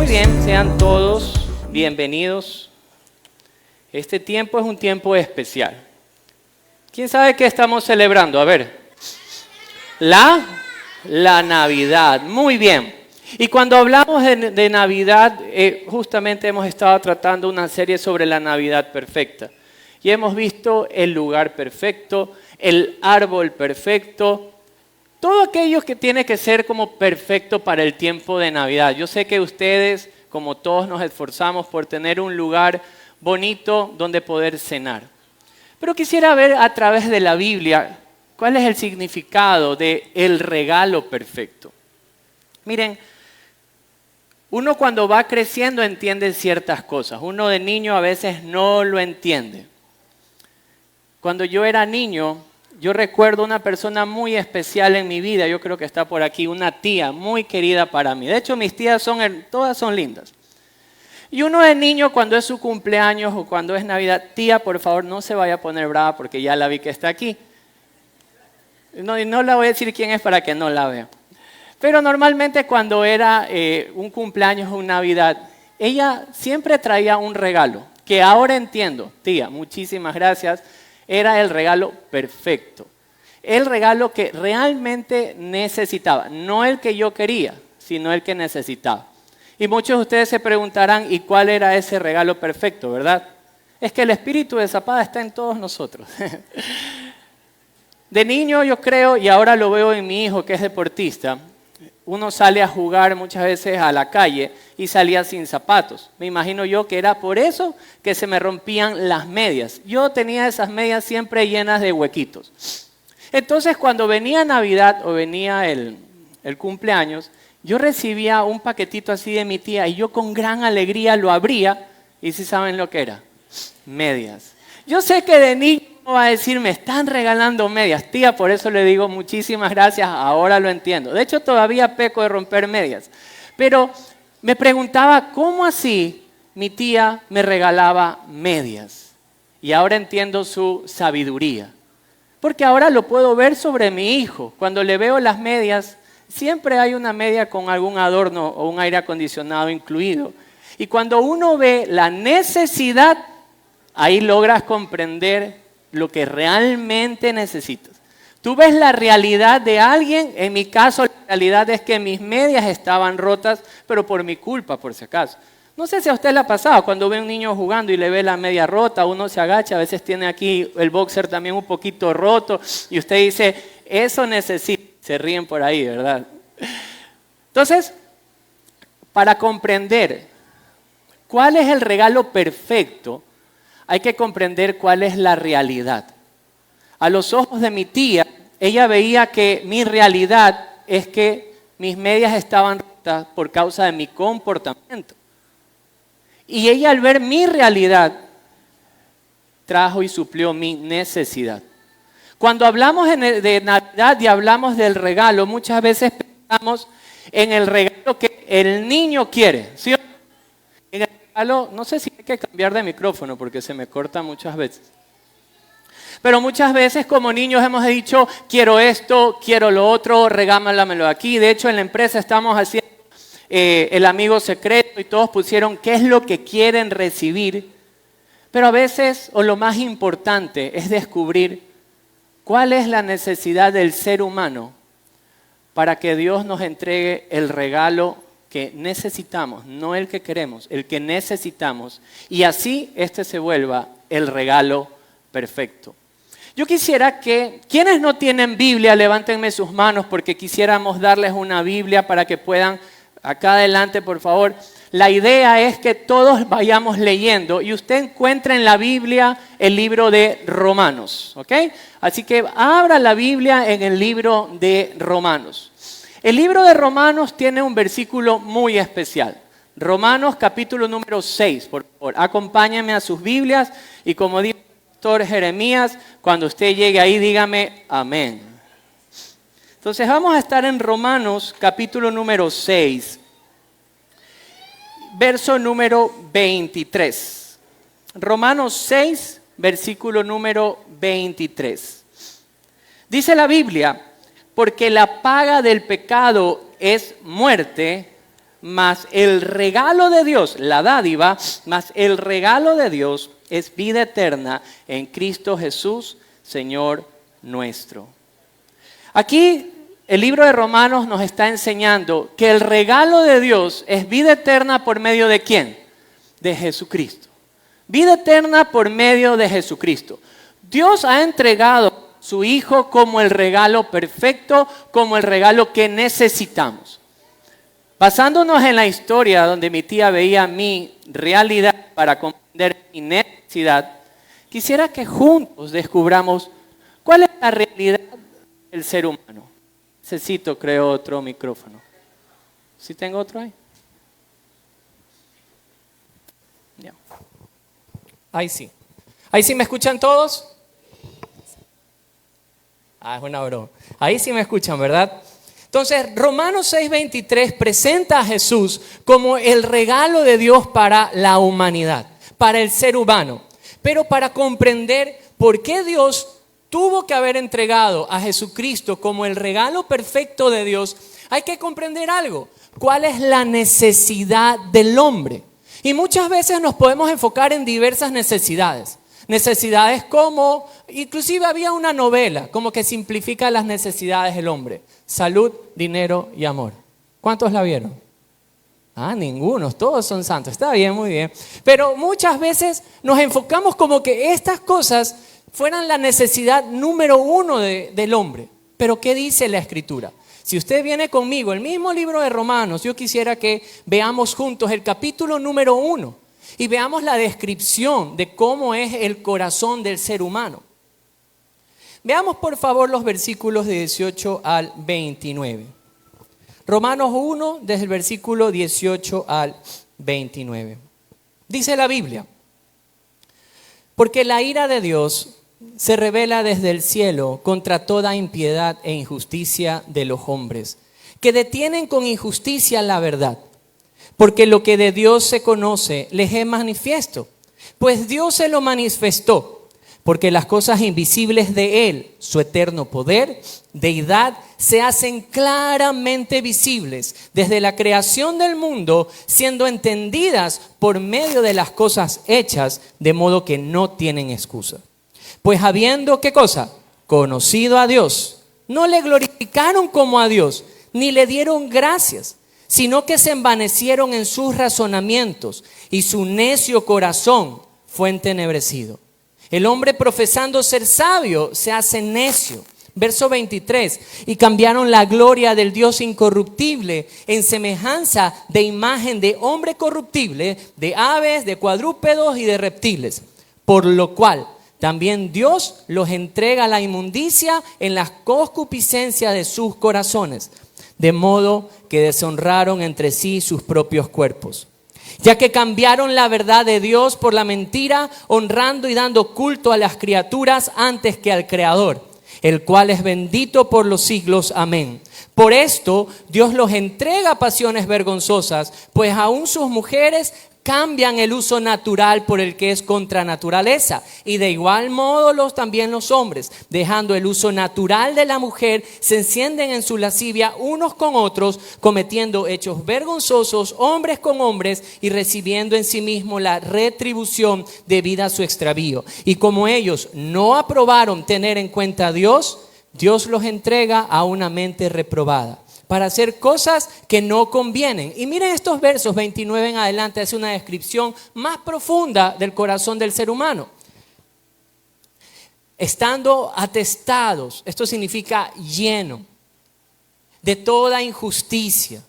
bien, sean todos bienvenidos. Este tiempo es un tiempo especial. ¿Quién sabe qué estamos celebrando? A ver. La Navidad. Muy bien. Y cuando hablamos de Navidad, justamente hemos estado tratando una serie sobre la Navidad perfecta. Y hemos visto el lugar perfecto, el árbol perfecto, todo aquello que tiene que ser como perfecto para el tiempo de Navidad. Yo sé que ustedes, como todos, nos esforzamos por tener un lugar bonito donde poder cenar. Pero quisiera ver a través de la Biblia cuál es el significado del regalo perfecto. Miren, uno cuando va creciendo entiende ciertas cosas. Uno de niño a veces no lo entiende. Cuando yo era niño, yo recuerdo una persona muy especial en mi vida, yo creo que está por aquí, una tía muy querida para mí. De hecho, mis tías todas son lindas. Y uno de niño, cuando es su cumpleaños o cuando es Navidad, tía, por favor, no se vaya a poner brava porque ya la vi que está aquí. No la voy a decir quién es para que no la vea. Pero normalmente cuando era un cumpleaños o una Navidad, ella siempre traía un regalo, que ahora entiendo, tía, muchísimas gracias. Era el regalo perfecto, el regalo que realmente necesitaba, no el que yo quería, sino el que necesitaba. Y muchos de ustedes se preguntarán, ¿y cuál era ese regalo perfecto, verdad? Es que el espíritu de Zapata está en todos nosotros. De niño yo creo, y ahora lo veo en mi hijo que es deportista, uno sale a jugar muchas veces a la calle y salía sin zapatos. Me imagino yo que era por eso que se me rompían las medias. Yo tenía esas medias siempre llenas de huequitos. Entonces cuando venía Navidad o venía el cumpleaños, yo recibía un paquetito así de mi tía y yo con gran alegría lo abría y ¿sí saben lo que era? Medias. Yo sé que de niño va a decir, me están regalando medias. Tía, por eso le digo muchísimas gracias, ahora lo entiendo. De hecho, todavía peco de romper medias. Pero me preguntaba, ¿cómo así mi tía me regalaba medias? Y ahora entiendo su sabiduría. Porque ahora lo puedo ver sobre mi hijo. Cuando le veo las medias, siempre hay una media con algún adorno o un aire acondicionado incluido. Y cuando uno ve la necesidad, ahí logras comprender lo que realmente necesitas. Tú ves la realidad de alguien, en mi caso la realidad es que mis medias estaban rotas, pero por mi culpa, por si acaso. No sé si a usted le ha pasado, cuando ve a un niño jugando y le ve la media rota, uno se agacha, a veces tiene aquí el boxer también un poquito roto, y usted dice, eso necesita, se ríen por ahí, ¿verdad? Entonces, para comprender cuál es el regalo perfecto, hay que comprender cuál es la realidad. A los ojos de mi tía, ella veía que mi realidad es que mis medias estaban rotas por causa de mi comportamiento. Y ella al ver mi realidad, trajo y suplió mi necesidad. Cuando hablamos de Navidad y hablamos del regalo, muchas veces pensamos en el regalo que el niño quiere, ¿sí? En el regalo, no sé si hay que cambiar de micrófono porque se me corta muchas veces. Pero muchas veces como niños hemos dicho, quiero esto, quiero lo otro, regálamelo aquí. De hecho, en la empresa estamos haciendo el amigo secreto y todos pusieron qué es lo que quieren recibir. Pero a veces, o lo más importante, es descubrir cuál es la necesidad del ser humano para que Dios nos entregue el regalo que necesitamos, no el que queremos, el que necesitamos. Y así este se vuelva el regalo perfecto. Yo quisiera que, quienes no tienen Biblia, levántenme sus manos porque quisiéramos darles una Biblia para que puedan, acá adelante por favor. La idea es que todos vayamos leyendo y usted encuentre en la Biblia el libro de Romanos, ¿ok? Así que abra la Biblia en el libro de Romanos. El libro de Romanos tiene un versículo muy especial. Romanos capítulo número 6, por favor. Acompáñenme a sus Biblias y como dijo el pastor Jeremías, cuando usted llegue ahí dígame amén. Entonces vamos a estar en Romanos capítulo número 6, verso número 23. Romanos 6, versículo número 23. Dice la Biblia, porque la paga del pecado es muerte, mas el regalo de Dios, la dádiva, mas el regalo de Dios es vida eterna en Cristo Jesús, Señor nuestro. Aquí el libro de Romanos nos está enseñando que el regalo de Dios es vida eterna por medio de ¿quién? De Jesucristo. Vida eterna por medio de Jesucristo. Dios ha entregado a su Hijo como el regalo perfecto, como el regalo que necesitamos. Basándonos en la historia donde mi tía veía mi realidad para comprender mi necesidad, quisiera que juntos descubramos cuál es la realidad del ser humano. Necesito, creo, otro micrófono. ¿Sí tengo otro ahí? Ya. Ahí sí. ¿Ahí sí me escuchan todos? Es una broma. Ahí sí me escuchan, ¿verdad? Entonces, Romanos 6:23 presenta a Jesús como el regalo de Dios para la humanidad, para el ser humano. Pero para comprender por qué Dios tuvo que haber entregado a Jesucristo como el regalo perfecto de Dios, hay que comprender algo. ¿Cuál es la necesidad del hombre? Y muchas veces nos podemos enfocar en diversas necesidades. Necesidades como, inclusive había una novela, como que simplifica las necesidades del hombre. Salud, dinero y amor. ¿Cuántos la vieron? Ninguno, todos son santos. Está bien, muy bien. Pero muchas veces nos enfocamos como que estas cosas fueran la necesidad número uno del hombre. Pero ¿qué dice la Escritura? Si usted viene conmigo, el mismo libro de Romanos, yo quisiera que veamos juntos el capítulo número 1 y veamos la descripción de cómo es el corazón del ser humano. Veamos por favor los versículos de 18 al 29. Romanos 1, desde el versículo 18 al 29. Dice la Biblia: porque la ira de Dios se revela desde el cielo contra toda impiedad e injusticia de los hombres, que detienen con injusticia la verdad. Porque lo que de Dios se conoce les es manifiesto, pues Dios se lo manifestó. Porque las cosas invisibles de Él, su eterno poder, deidad, se hacen claramente visibles desde la creación del mundo, siendo entendidas por medio de las cosas hechas, de modo que no tienen excusa. Pues habiendo, ¿qué cosa? Conocido a Dios, no le glorificaron como a Dios, ni le dieron gracias, sino que se envanecieron en sus razonamientos, y su necio corazón fue entenebrecido. El hombre profesando ser sabio se hace necio. Verso 23, y cambiaron la gloria del Dios incorruptible en semejanza de imagen de hombre corruptible, de aves, de cuadrúpedos y de reptiles. Por lo cual también Dios los entrega a la inmundicia en las concupiscencias de sus corazones, de modo que deshonraron entre sí sus propios cuerpos. Ya que cambiaron la verdad de Dios por la mentira, honrando y dando culto a las criaturas antes que al Creador, el cual es bendito por los siglos. Amén. Por esto Dios los entrega a pasiones vergonzosas, pues aún sus mujeres cambian el uso natural por el que es contra naturaleza. Y de igual modo también los hombres, dejando el uso natural de la mujer, se encienden en su lascivia unos con otros, cometiendo hechos vergonzosos hombres con hombres y recibiendo en sí mismo la retribución debida a su extravío. Y como ellos no aprobaron tener en cuenta a Dios, Dios los entrega a una mente reprobada, para hacer cosas que no convienen. Y miren estos versos 29 en adelante, hace una descripción más profunda del corazón del ser humano. Estando atestados, esto significa lleno, de toda injusticia,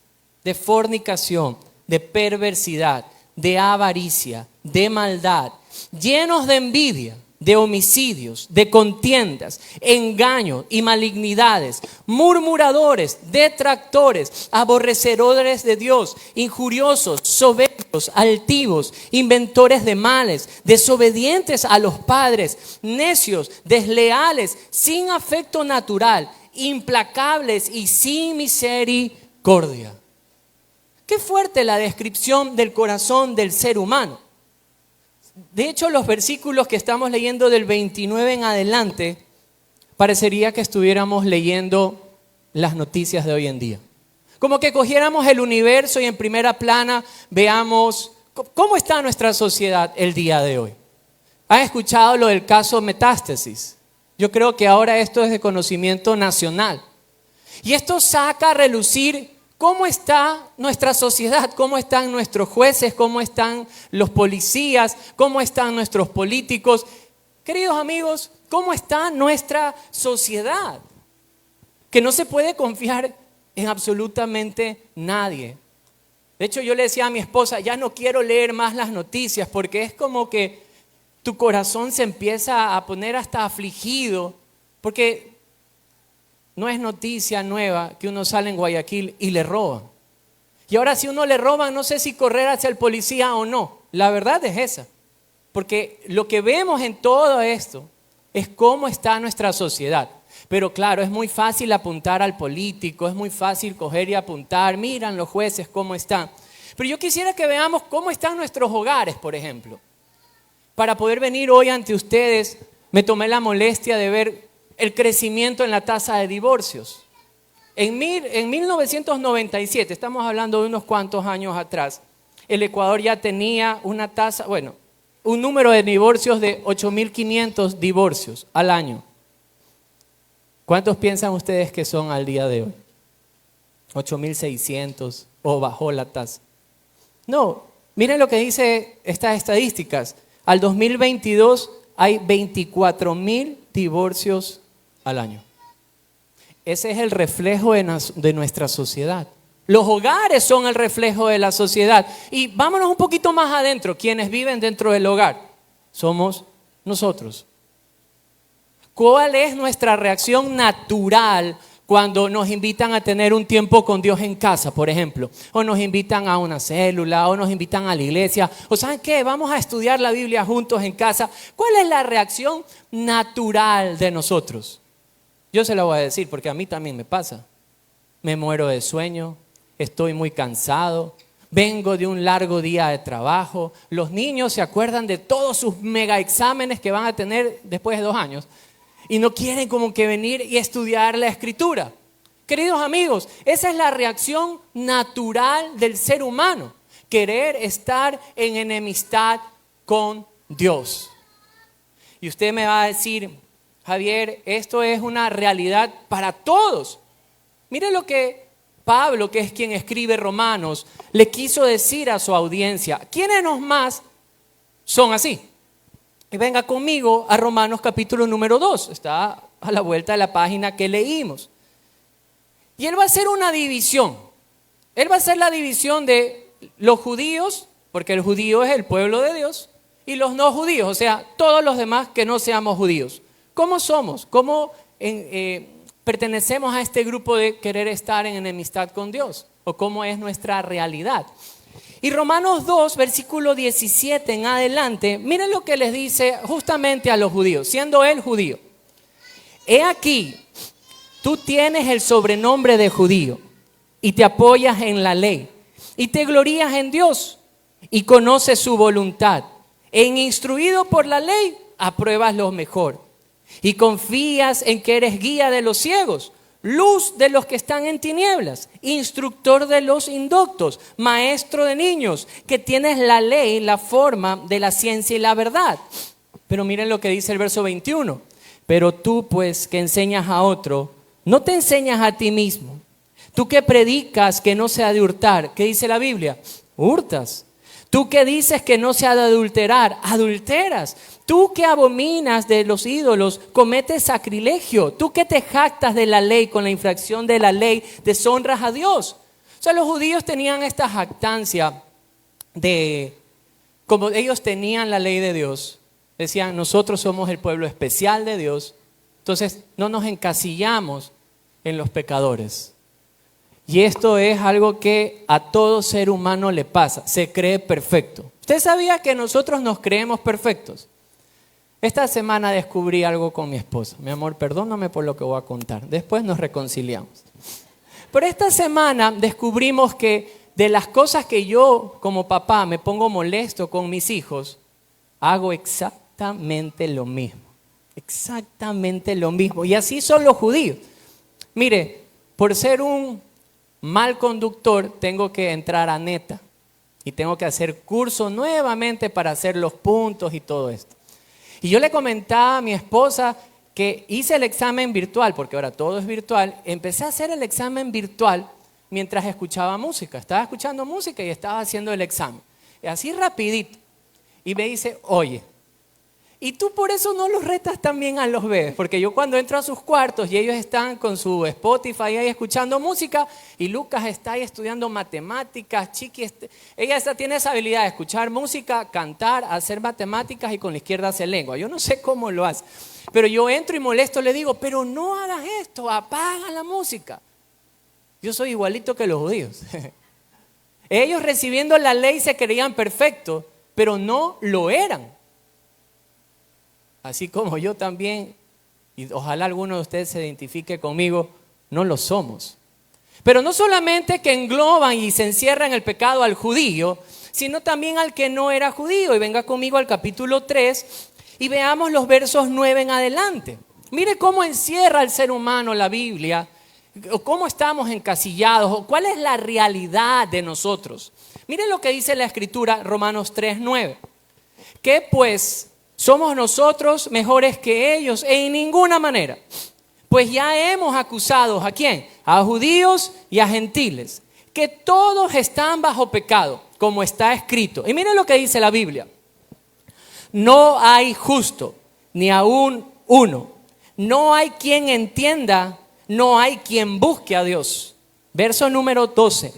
de fornicación, de perversidad, de avaricia, de maldad, llenos de envidia, de homicidios, de contiendas, engaños y malignidades, murmuradores, detractores, aborrecedores de Dios, injuriosos, soberbios, altivos, inventores de males, desobedientes a los padres, necios, desleales, sin afecto natural, implacables y sin misericordia. Qué fuerte la descripción del corazón del ser humano. De hecho, los versículos que estamos leyendo del 29 en adelante, parecería que estuviéramos leyendo las noticias de hoy en día. Como que cogiéramos el universo y en primera plana veamos cómo está nuestra sociedad el día de hoy. ¿Han escuchado lo del caso Metástasis? Yo creo que ahora esto es de conocimiento nacional. Y esto saca a relucir cómo está nuestra sociedad, cómo están nuestros jueces, cómo están los policías, cómo están nuestros políticos. Queridos amigos, ¿cómo está nuestra sociedad? Que no se puede confiar en absolutamente nadie. De hecho, yo le decía a mi esposa, ya no quiero leer más las noticias porque es como que tu corazón se empieza a poner hasta afligido, porque no es noticia nueva que uno sale en Guayaquil y le roban. Y ahora si uno le roban, no sé si correr hacia el policía o no. La verdad es esa. Porque lo que vemos en todo esto es cómo está nuestra sociedad. Pero claro, es muy fácil apuntar al político, es muy fácil coger y apuntar, miran los jueces cómo están. Pero yo quisiera que veamos cómo están nuestros hogares, por ejemplo. Para poder venir hoy ante ustedes, me tomé la molestia de ver el crecimiento en la tasa de divorcios. En 1997, estamos hablando de unos cuantos años atrás, el Ecuador ya tenía una tasa, un número de divorcios de 8.500 divorcios al año. ¿Cuántos piensan ustedes que son al día de hoy? 8.600 o bajó la tasa. No, miren lo que dice estas estadísticas. Al 2022 hay 24.000 divorcios al año. Ese es el reflejo de nuestra sociedad. Los hogares son el reflejo de la sociedad. Y vámonos un poquito más adentro. Quienes viven dentro del hogar somos nosotros. ¿Cuál es nuestra reacción natural cuando nos invitan a tener un tiempo con Dios en casa, por ejemplo? O nos invitan a una célula, o nos invitan a la iglesia. O ¿saben qué? Vamos a estudiar la Biblia juntos en casa. ¿Cuál es la reacción natural de nosotros? Yo se la voy a decir porque a mí también me pasa. Me muero de sueño, estoy muy cansado, vengo de un largo día de trabajo. Los niños se acuerdan de todos sus mega exámenes que van a tener después de 2 años y no quieren como que venir y estudiar la Escritura. Queridos amigos, esa es la reacción natural del ser humano, querer estar en enemistad con Dios. Y usted me va a decir, Javier, esto es una realidad para todos. Mire lo que Pablo, que es quien escribe Romanos, le quiso decir a su audiencia. ¿Quiénes más son así? Y venga conmigo a Romanos capítulo número 2. Está a la vuelta de la página que leímos. Y él va a hacer una división. Él va a hacer la división de los judíos, porque el judío es el pueblo de Dios, y los no judíos, o sea, todos los demás que no seamos judíos. ¿Cómo somos? ¿Cómo pertenecemos a este grupo de querer estar en enemistad con Dios? ¿O cómo es nuestra realidad? Y Romanos 2, versículo 17 en adelante, miren lo que les dice justamente a los judíos, siendo él judío. He aquí, tú tienes el sobrenombre de judío y te apoyas en la ley y te glorías en Dios y conoces su voluntad. En instruido por la ley, apruebas lo mejor. Y confías en que eres guía de los ciegos, luz de los que están en tinieblas, instructor de los indoctos, maestro de niños, que tienes la ley, la forma de la ciencia y la verdad. Pero miren lo que dice el verso 21. Pero tú, pues, que enseñas a otro, no te enseñas a ti mismo. Tú que predicas que no se ha de hurtar, ¿qué dice la Biblia? Hurtas. Tú que dices que no se ha de adulterar, adulteras. Tú que abominas de los ídolos, cometes sacrilegio. Tú que te jactas de la ley, con la infracción de la ley, deshonras a Dios. O sea, los judíos tenían esta jactancia de, como ellos tenían la ley de Dios, decían, nosotros somos el pueblo especial de Dios, entonces no nos encasillamos en los pecadores. Y esto es algo que a todo ser humano le pasa, se cree perfecto. ¿Usted sabía que nosotros nos creemos perfectos? Esta semana descubrí algo con mi esposa. Mi amor, perdóname por lo que voy a contar. Después nos reconciliamos. Pero esta semana descubrimos que de las cosas que yo como papá me pongo molesto con mis hijos, hago exactamente lo mismo. Exactamente lo mismo. Y así son los judíos. Mire, por ser un mal conductor, tengo que entrar a neta y tengo que hacer curso nuevamente para hacer los puntos y todo esto. Y yo le comentaba a mi esposa que hice el examen virtual, porque ahora todo es virtual. Empecé a hacer el examen virtual mientras escuchaba música. Estaba escuchando música y estaba haciendo el examen. Y así rapidito. Y me dice, oye, ¿y tú por eso no los retas también a los bebés? Porque yo cuando entro a sus cuartos y ellos están con su Spotify ahí escuchando música y Lucas está ahí estudiando matemáticas, Chiqui, ella tiene esa habilidad de escuchar música, cantar, hacer matemáticas y con la izquierda hace lengua. Yo no sé cómo lo hace, pero yo entro y molesto, le digo, pero no hagas esto, apaga la música. Yo soy igualito que los judíos. Ellos recibiendo la ley se creían perfectos, pero no lo eran. Así como yo también, y ojalá alguno de ustedes se identifique conmigo, no lo somos. Pero no solamente que engloban y se encierran en el pecado al judío, sino también al que no era judío. Y venga conmigo al capítulo 3 y veamos los versos 9 en adelante. Mire cómo encierra al ser humano la Biblia, o cómo estamos encasillados, o cuál es la realidad de nosotros. Mire lo que dice la Escritura, Romanos 3:9. ¿Qué pues? ¿Somos nosotros mejores que ellos? En ninguna manera. Pues ya hemos acusado, ¿a quién? A judíos y a gentiles, que todos están bajo pecado, como está escrito. Y miren lo que dice la Biblia. No hay justo, ni aún uno. No hay quien entienda, no hay quien busque a Dios. Verso número 12.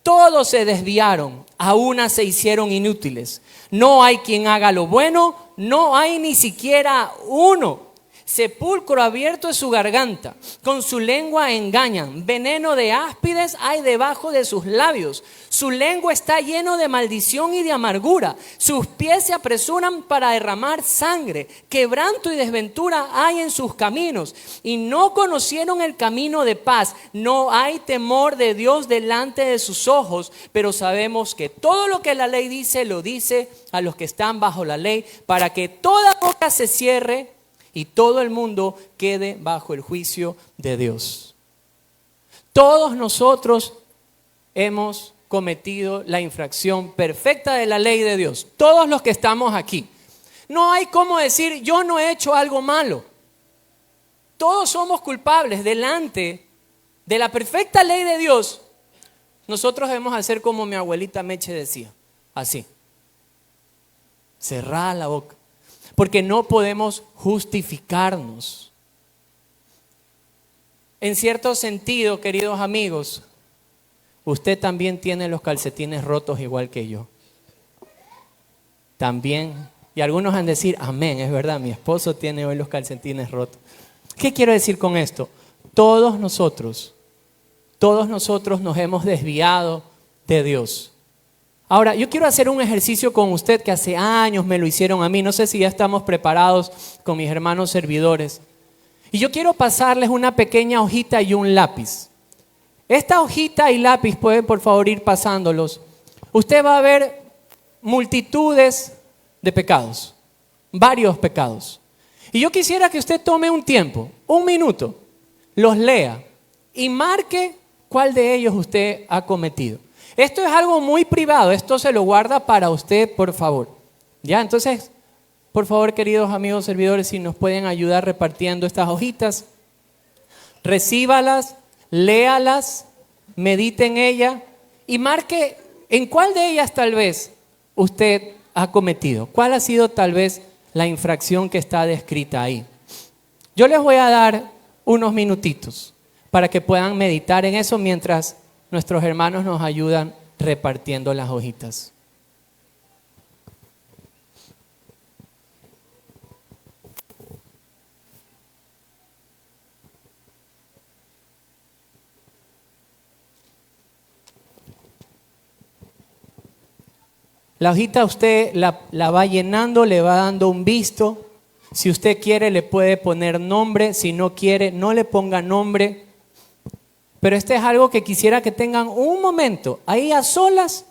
Todos se desviaron, a una se hicieron inútiles. No hay quien haga lo bueno, no hay ni siquiera uno. Sepulcro abierto es su garganta, con su lengua engañan. Veneno de áspides hay debajo de sus labios. Su lengua está lleno de maldición y de amargura. Sus pies se apresuran para derramar sangre. Quebranto y desventura hay en sus caminos. Y no conocieron el camino de paz. No hay temor de Dios delante de sus ojos. Pero sabemos que todo lo que la ley dice, lo dice a los que están bajo la ley, para que toda boca se cierre y todo el mundo quede bajo el juicio de Dios. Todos nosotros hemos cometido la infracción perfecta de la ley de Dios. Todos los que estamos aquí. No hay cómo decir, yo no he hecho algo malo. Todos somos culpables delante de la perfecta ley de Dios. Nosotros debemos hacer como mi abuelita Meche decía, así. Cerrar la boca. Porque no podemos justificarnos. En cierto sentido, queridos amigos, usted también tiene los calcetines rotos igual que yo. También. Y algunos han de decir, amén, es verdad, mi esposo tiene hoy los calcetines rotos. ¿Qué quiero decir con esto? Todos nosotros nos hemos desviado de Dios. Ahora, yo quiero hacer un ejercicio con usted que hace años me lo hicieron a mí. No sé si ya estamos preparados con mis hermanos servidores. Y yo quiero pasarles una pequeña hojita y un lápiz. Esta hojita y lápiz, pueden por favor ir pasándolos. Usted va a ver multitudes de pecados, varios pecados. Y yo quisiera que usted tome un tiempo, un minuto, los lea y marque cuál de ellos usted ha cometido. Esto es algo muy privado, esto se lo guarda para usted, por favor. Ya, entonces, por favor, queridos amigos servidores, si nos pueden ayudar repartiendo estas hojitas, recíbalas, léalas, medite en ella y marque en cuál de ellas tal vez usted ha cometido. ¿Cuál ha sido tal vez la infracción que está descrita ahí? Yo les voy a dar unos minutitos para que puedan meditar en eso mientras nuestros hermanos nos ayudan repartiendo las hojitas. La hojita usted la va llenando, le va dando un visto. Si usted quiere le puede poner nombre, si no quiere no le ponga nombre. Pero este es algo que quisiera que tengan un momento ahí a solas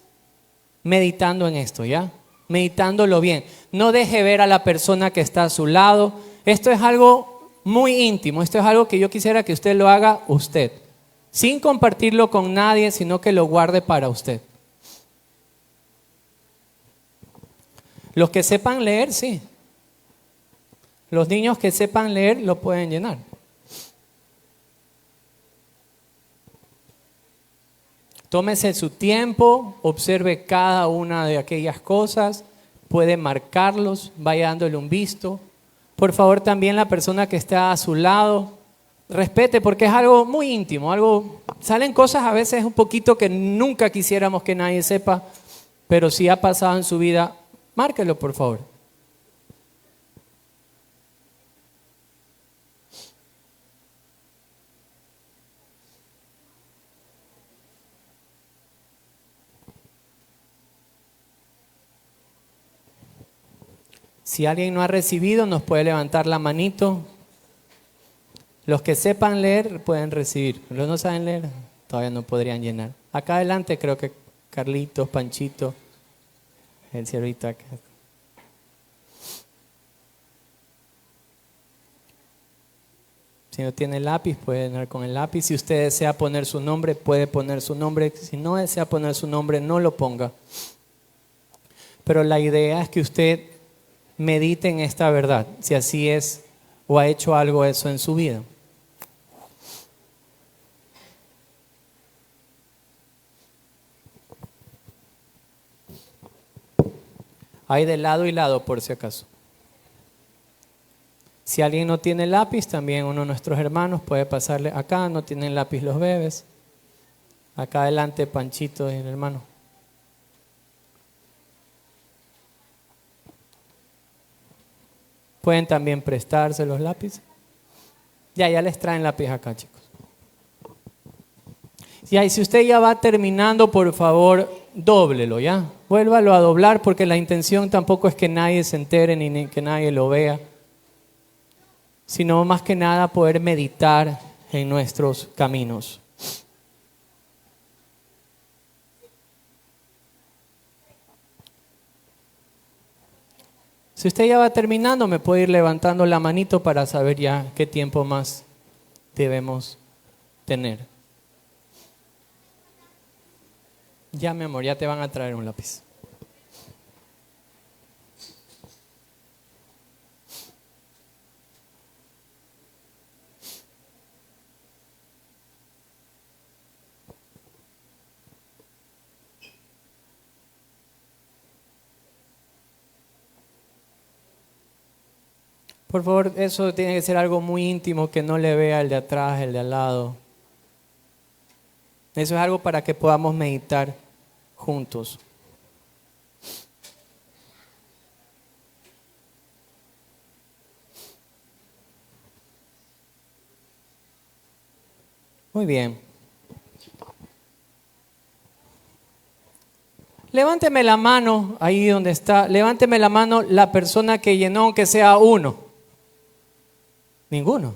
meditando en esto, ¿ya? Meditándolo bien. No deje ver a la persona que está a su lado. Esto es algo muy íntimo. Esto es algo que yo quisiera que usted lo haga usted. sin compartirlo con nadie, sino que lo guarde para usted. Los que sepan leer, sí. Los niños que sepan leer lo pueden llenar. Tómese su tiempo, observe cada una de aquellas cosas, puede marcarlos, vaya dándole un visto. Por favor, también la persona que está a su lado, respete porque es algo muy íntimo, salen cosas a veces un poquito que nunca quisiéramos que nadie sepa, pero si ha pasado en su vida, márquelo por favor. Si alguien no ha recibido, nos puede levantar la manito. Los que sepan leer pueden recibir. Los que no saben leer todavía no podrían llenar. Acá adelante creo que Carlitos, Panchito, el ciervito acá. Si no tiene lápiz, puede llenar con el lápiz. Si usted desea poner su nombre, puede poner su nombre. Si no desea poner su nombre, no lo ponga. Pero la idea es que usted medite en esta verdad, si así es o ha hecho algo eso en su vida. Hay de lado y lado por si acaso. Si alguien no tiene lápiz, también uno de nuestros hermanos puede pasarle acá, no tienen lápiz los bebés. Acá adelante Panchito y el hermano. Pueden también prestarse los lápices. Ya les traen lápiz acá, chicos. Y si usted ya va terminando, por favor, dóblelo, ¿ya? Vuélvalo a doblar porque la intención tampoco es que nadie se entere ni que nadie lo vea, sino más que nada poder meditar en nuestros caminos. Si usted ya va terminando, me puede ir levantando la manito para saber ya qué tiempo más debemos tener. Ya, mi amor, ya te van a traer un lápiz. Por favor, eso tiene que ser algo muy íntimo, que no le vea el de atrás, el de al lado. Eso es algo para que podamos meditar juntos. Muy bien. Levánteme la mano ahí donde está. Levánteme la mano la persona que llenó, aunque sea uno. Ninguno.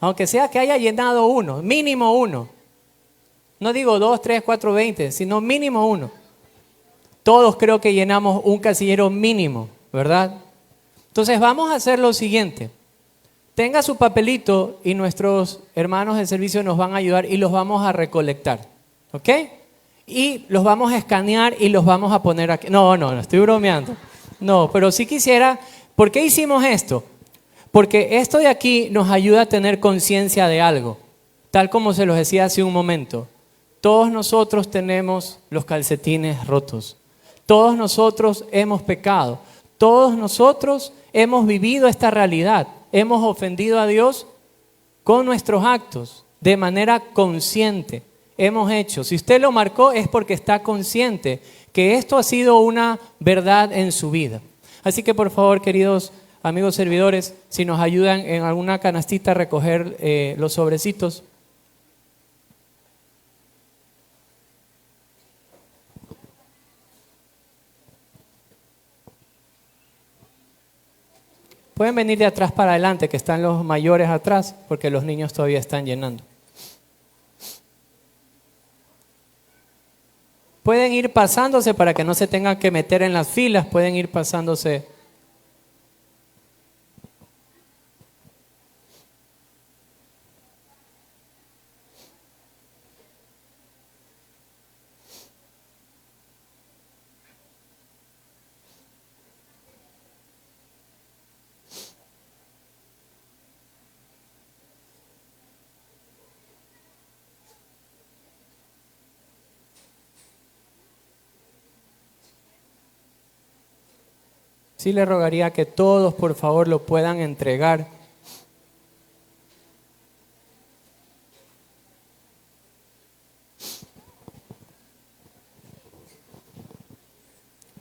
Aunque sea que haya llenado uno, mínimo uno. No digo 2, 3, 4, 20, sino mínimo uno. Todos creo que llenamos un casillero mínimo, ¿verdad? Entonces vamos a hacer lo siguiente. Tenga su papelito y nuestros hermanos de servicio nos van a ayudar y los vamos a recolectar. ¿Ok? Y los vamos a escanear y los vamos a poner aquí. No, estoy bromeando. No, pero sí quisiera. ¿Por qué hicimos esto? Porque esto de aquí nos ayuda a tener conciencia de algo. Tal como se los decía hace un momento. Todos nosotros tenemos los calcetines rotos. Todos nosotros hemos pecado. Todos nosotros hemos vivido esta realidad. Hemos ofendido a Dios con nuestros actos, de manera consciente. Hemos hecho. Si usted lo marcó es porque está consciente que esto ha sido una verdad en su vida. Así que por favor, queridos amigos servidores, si nos ayudan en alguna canastita a recoger los sobrecitos. Pueden venir de atrás para adelante, que están los mayores atrás, porque los niños todavía están llenando. Pueden ir pasándose para que no se tengan que meter en las filas, pueden ir pasándose. Sí le rogaría que todos, por favor, lo puedan entregar.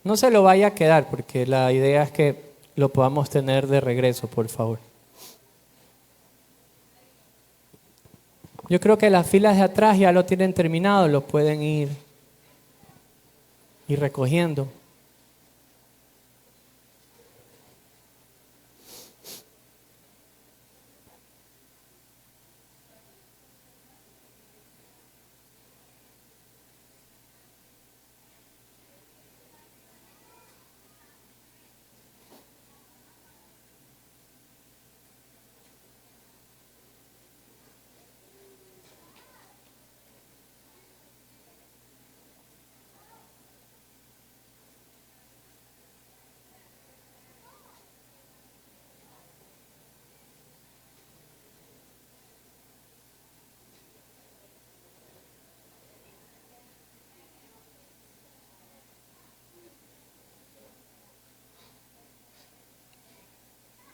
No se lo vaya a quedar, porque la idea es que lo podamos tener de regreso, por favor. Yo creo que las filas de atrás ya lo tienen terminado, lo pueden ir recogiendo.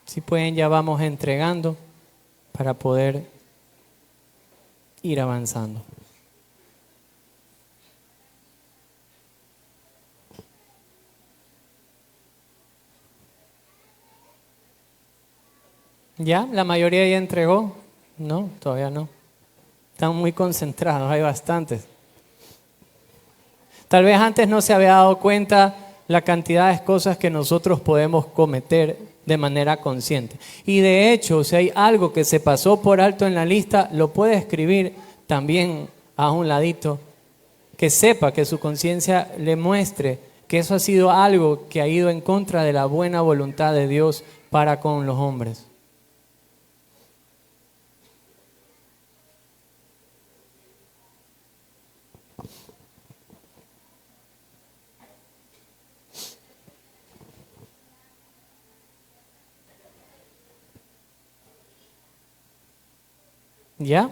Si pueden, ya vamos entregando para poder ir avanzando. ¿Ya? ¿La mayoría ya entregó? No, todavía no. Están muy concentrados, hay bastantes. Tal vez antes no se había dado cuenta la cantidad de cosas que nosotros podemos cometer de manera consciente. Y de hecho, si hay algo que se pasó por alto en la lista, lo puede escribir también a un ladito, que sepa, que su conciencia le muestre que eso ha sido algo que ha ido en contra de la buena voluntad de Dios para con los hombres. ¿Ya?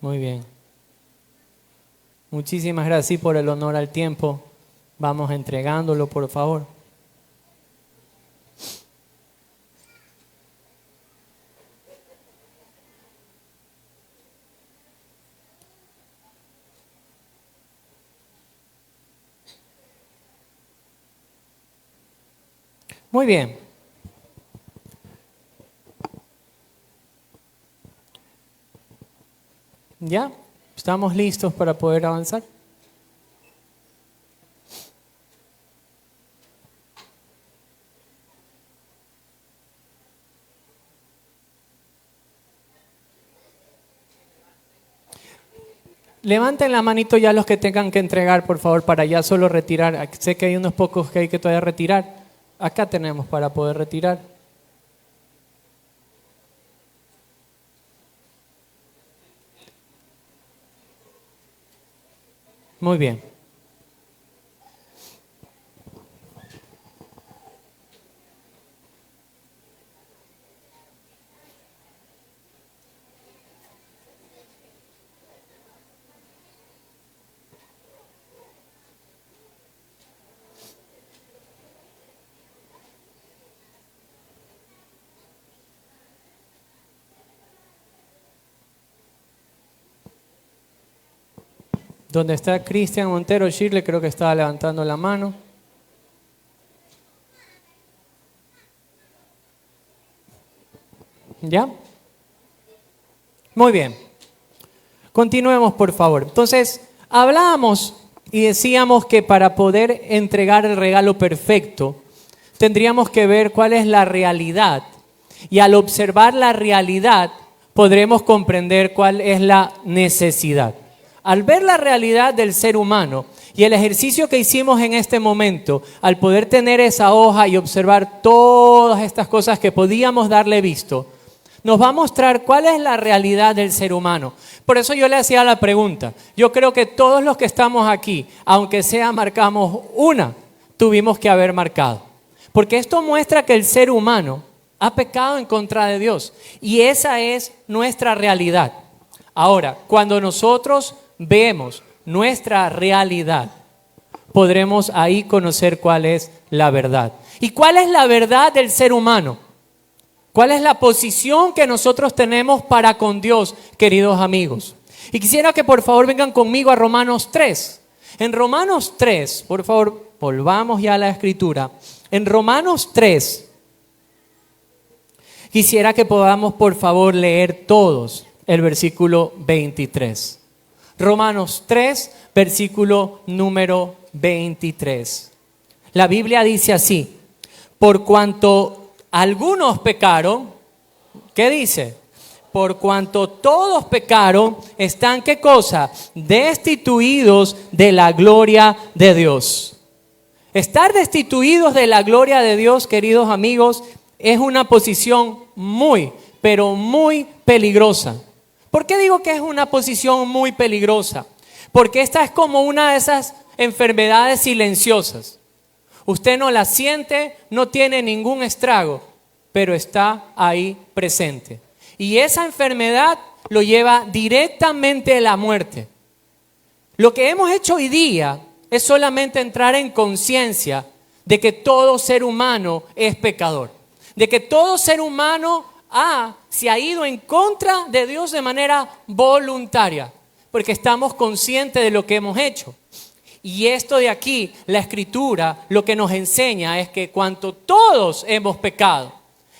Muy bien. Muchísimas gracias por el honor al tiempo. Vamos entregándolo, por favor. Muy bien. ¿Ya? ¿Estamos listos para poder avanzar? Levanten la manito ya los que tengan que entregar, por favor, para ya solo retirar. Sé que hay unos pocos que hay que todavía retirar. Acá tenemos para poder retirar. Muy bien. Donde está Cristian Montero Shirley, creo que estaba levantando la mano. ¿Ya? Muy bien. Continuemos, por favor. Entonces, hablábamos y decíamos que para poder entregar el regalo perfecto, tendríamos que ver cuál es la realidad. Y al observar la realidad, podremos comprender cuál es la necesidad. Al ver la realidad del ser humano y el ejercicio que hicimos en este momento, al poder tener esa hoja y observar todas estas cosas que podíamos darle visto, nos va a mostrar cuál es la realidad del ser humano. Por eso yo le hacía la pregunta. Yo creo que todos los que estamos aquí, aunque sea marcamos una, tuvimos que haber marcado. Porque esto muestra que el ser humano ha pecado en contra de Dios. Y esa es nuestra realidad. Ahora, cuando nosotros vemos nuestra realidad, podremos ahí conocer cuál es la verdad. ¿Y cuál es la verdad del ser humano? ¿Cuál es la posición que nosotros tenemos para con Dios, queridos amigos? Y quisiera que por favor vengan conmigo a Romanos 3. En Romanos 3, por favor, volvamos ya a la escritura. En Romanos 3, quisiera que podamos por favor leer todos el versículo 23. Romanos 3, versículo número 23. La Biblia dice así: por cuanto algunos pecaron, ¿qué dice? Por cuanto todos pecaron, están, ¿qué cosa? Destituidos de la gloria de Dios. Estar destituidos de la gloria de Dios, queridos amigos, es una posición muy, pero muy peligrosa. ¿Por qué digo que es una posición muy peligrosa? Porque esta es como una de esas enfermedades silenciosas. Usted no la siente, no tiene ningún estrago, pero está ahí presente. Y esa enfermedad lo lleva directamente a la muerte. Lo que hemos hecho hoy día es solamente entrar en conciencia de que todo ser humano es pecador. De que todo ser humano se ha ido en contra de Dios de manera voluntaria. Porque estamos conscientes de lo que hemos hecho. Y esto de aquí, la Escritura, lo que nos enseña es que cuando todos hemos pecado,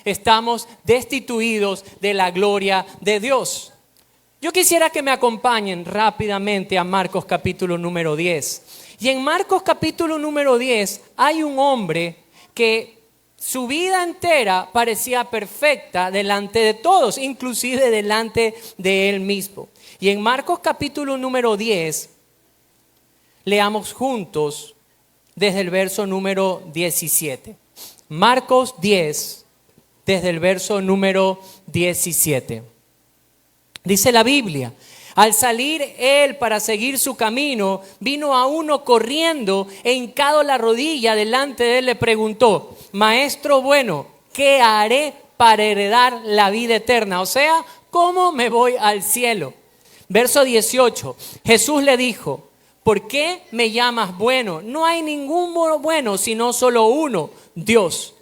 estamos destituidos de la gloria de Dios. Yo quisiera que me acompañen rápidamente a Marcos capítulo número 10. Y en Marcos capítulo número 10 hay un hombre que su vida entera parecía perfecta delante de todos, inclusive delante de él mismo. Y en Marcos capítulo número 10, leamos juntos desde el verso número 17. Marcos 10, desde el verso número 17. Dice la Biblia: al salir él para seguir su camino, vino a uno corriendo e hincado la rodilla delante de él, le preguntó: Maestro bueno, ¿qué haré para heredar la vida eterna? O sea, ¿cómo me voy al cielo? Verso 18, Jesús le dijo: ¿por qué me llamas bueno? No hay ningún bueno, sino solo uno, Dios.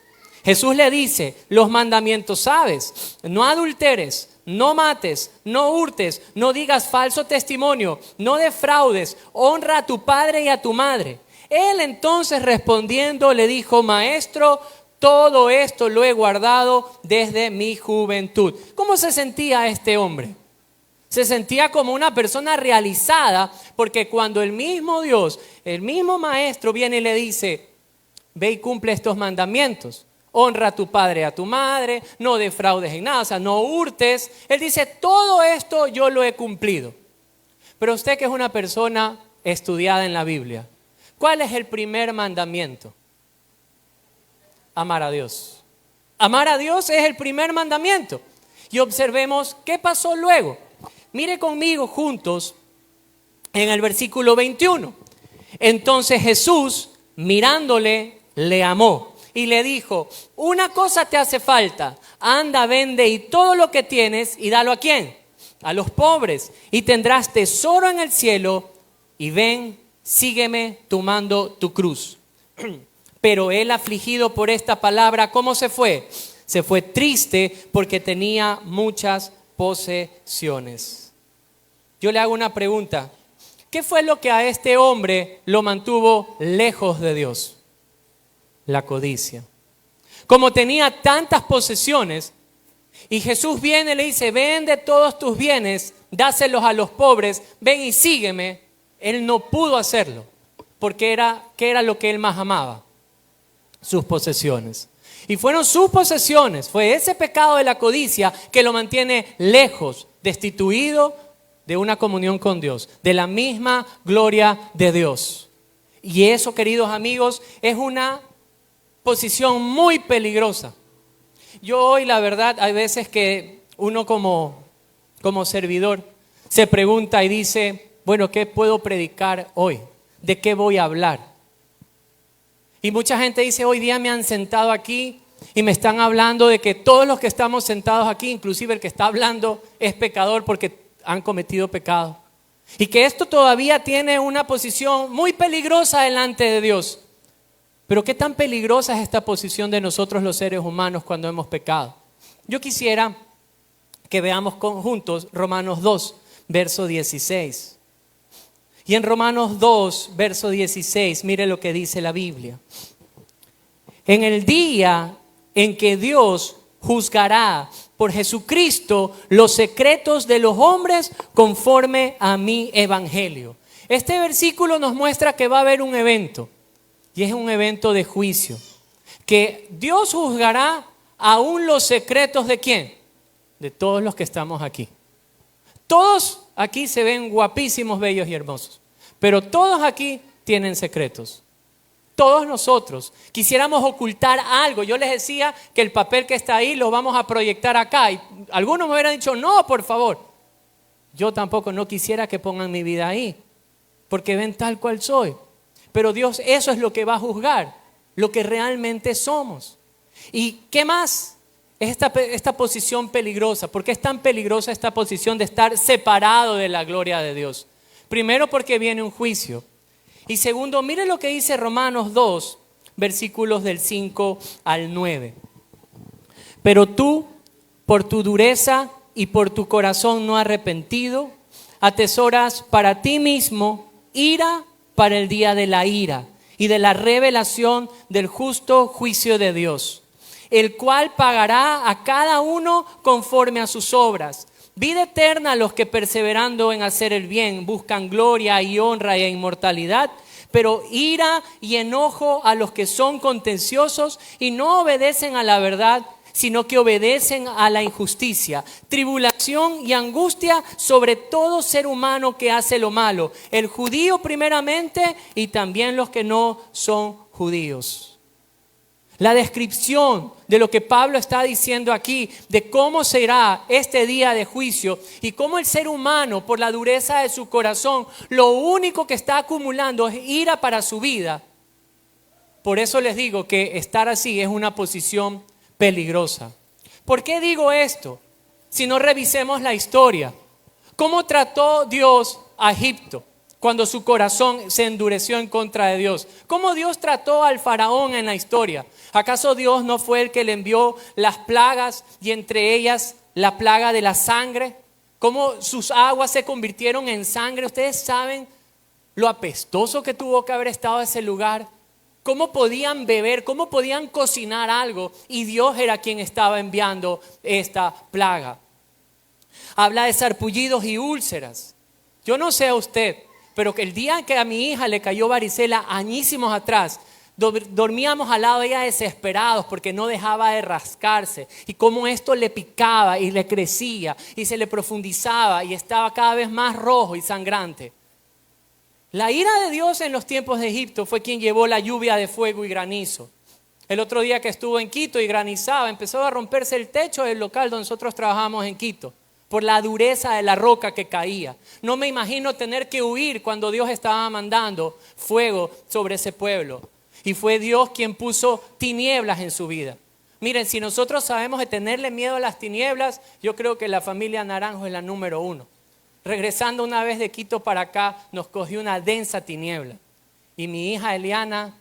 Jesús le dice: los mandamientos sabes, no adulteres, no mates, no hurtes, no digas falso testimonio, no defraudes, honra a tu padre y a tu madre. Él entonces respondiendo le dijo: Maestro, todo esto lo he guardado desde mi juventud. ¿Cómo se sentía este hombre? Se sentía como una persona realizada, porque cuando el mismo Dios, el mismo Maestro viene y le dice: ve y cumple estos mandamientos. Honra a tu padre y a tu madre, no defraudes en nada, o sea, no hurtes. Él dice: todo esto yo lo he cumplido. Pero usted, que es una persona estudiada en la Biblia, ¿cuál es el primer mandamiento? Amar a Dios. Amar a Dios es el primer mandamiento. Y observemos qué pasó luego. Mire conmigo juntos en el versículo 21. Entonces Jesús, mirándole, le amó y le dijo: una cosa te hace falta, anda, vende y todo lo que tienes y dalo ¿a quién? A los pobres, y tendrás tesoro en el cielo, y ven, sígueme tomando tu cruz. Pero él, afligido por esta palabra, ¿cómo se fue? Se fue triste porque tenía muchas posesiones. Yo le hago una pregunta: ¿qué fue lo que a este hombre lo mantuvo lejos de Dios? La codicia. Como tenía tantas posesiones, y Jesús viene y le dice: vende todos tus bienes, dáselos a los pobres, ven y sígueme. Él no pudo hacerlo, porque ¿qué era lo que él más amaba? Sus posesiones. Y fueron sus posesiones, fue ese pecado de la codicia que lo mantiene lejos, destituido de una comunión con Dios, de la misma gloria de Dios. Y eso, queridos amigos, es una posición muy peligrosa. Yo hoy, la verdad, hay veces que uno como servidor se pregunta y dice: bueno, ¿qué puedo predicar hoy? ¿De qué voy a hablar? Y mucha gente dice: hoy día me han sentado aquí y me están hablando de que todos los que estamos sentados aquí, inclusive el que está hablando, es pecador porque han cometido pecado. Y que esto todavía tiene una posición muy peligrosa delante de Dios. Pero ¿qué tan peligrosa es esta posición de nosotros los seres humanos cuando hemos pecado? Yo quisiera que veamos juntos Romanos 2, verso 16. Y en Romanos 2, verso 16, mire lo que dice la Biblia. En el día en que Dios juzgará por Jesucristo los secretos de los hombres conforme a mi evangelio. Este versículo nos muestra que va a haber un evento, y es un evento de juicio, que Dios juzgará aún los secretos ¿de quién? De todos los que estamos aquí. Todos aquí se ven guapísimos, bellos y hermosos, pero todos aquí tienen secretos. Todos nosotros quisiéramos ocultar algo. Yo les decía que el papel que está ahí lo vamos a proyectar acá. Y algunos me hubieran dicho, no, por favor. Yo tampoco no quisiera que pongan mi vida ahí, porque ven tal cual soy. Pero Dios, eso es lo que va a juzgar, lo que realmente somos. ¿Y qué más? Esta posición peligrosa. ¿Por qué es tan peligrosa esta posición de estar separado de la gloria de Dios? Primero, porque viene un juicio. Y segundo, mire lo que dice Romanos 2, versículos del 5 al 9. Pero tú, por tu dureza y por tu corazón no arrepentido, atesoras para ti mismo ira para el día de la ira y de la revelación del justo juicio de Dios, el cual pagará a cada uno conforme a sus obras. Vida eterna a los que perseverando en hacer el bien buscan gloria y honra e inmortalidad, pero ira y enojo a los que son contenciosos y no obedecen a la verdad, sino que obedecen a la injusticia. Tribulación y angustia sobre todo ser humano que hace lo malo, el judío primeramente y también los que no son judíos. La descripción de lo que Pablo está diciendo aquí, de cómo será este día de juicio y cómo el ser humano, por la dureza de su corazón, lo único que está acumulando es ira para su vida. Por eso les digo que estar así es una posición peligrosa. ¿Por qué digo esto? Si no revisemos la historia. ¿Cómo trató Dios a Egipto cuando su corazón se endureció en contra de Dios? ¿Cómo Dios trató al faraón en la historia? ¿Acaso Dios no fue el que le envió las plagas y entre ellas la plaga de la sangre? ¿Cómo sus aguas se convirtieron en sangre? Ustedes saben lo apestoso que tuvo que haber estado ese lugar. ¿Cómo podían beber? ¿Cómo podían cocinar algo? Y Dios era quien estaba enviando esta plaga. Habla de sarpullidos y úlceras. Yo no sé a usted, pero que el día en que a mi hija le cayó varicela añísimos atrás, dormíamos al lado de ella desesperados porque no dejaba de rascarse y cómo esto le picaba y le crecía y se le profundizaba y estaba cada vez más rojo y sangrante. La ira de Dios en los tiempos de Egipto fue quien llevó la lluvia de fuego y granizo. El otro día que estuvo en Quito y granizaba, empezó a romperse el techo del local donde nosotros trabajamos en Quito por la dureza de la roca que caía. No me imagino tener que huir cuando Dios estaba mandando fuego sobre ese pueblo. Y fue Dios quien puso tinieblas en su vida. Miren, si nosotros sabemos de tenerle miedo a las tinieblas, yo creo que la familia Naranjo es la número 1. Regresando una vez de Quito para acá, nos cogió una densa tiniebla. Y mi hija Eliana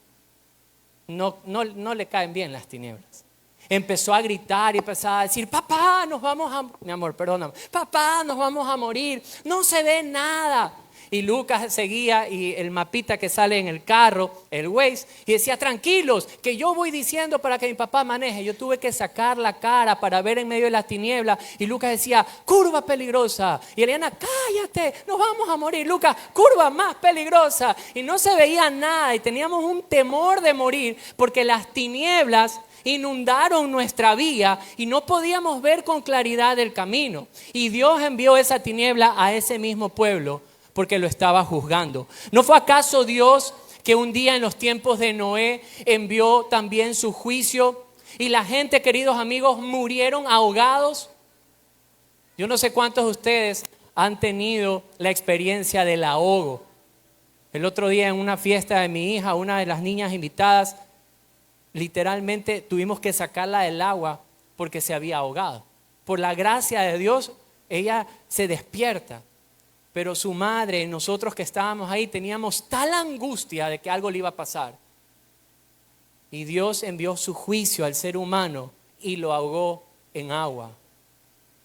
no le caen bien las tinieblas. Empezó a gritar y empezaba a decir, papá, nos vamos a... Mi amor, perdóname. Papá, nos vamos a morir. No se ve nada. Y Lucas seguía y el mapita que sale en el carro, el Waze, y decía, tranquilos, que yo voy diciendo para que mi papá maneje. Yo tuve que sacar la cara para ver en medio de las tinieblas. Y Lucas decía, curva peligrosa. Y Eliana, cállate, nos vamos a morir. Lucas, curva más peligrosa. Y no se veía nada y teníamos un temor de morir porque las tinieblas inundaron nuestra vía y no podíamos ver con claridad el camino. Y Dios envió esa tiniebla a ese mismo pueblo porque lo estaba juzgando. ¿No fue acaso Dios que un día en los tiempos de Noé envió también su juicio y la gente, queridos amigos, murieron ahogados? Yo no sé cuántos de ustedes han tenido la experiencia del ahogo. El otro día en una fiesta de mi hija, una de las niñas invitadas, literalmente tuvimos que sacarla del agua porque se había ahogado. Por la gracia de Dios, ella se despierta. Pero su madre y nosotros que estábamos ahí teníamos tal angustia de que algo le iba a pasar. Y Dios envió su juicio al ser humano y lo ahogó en agua.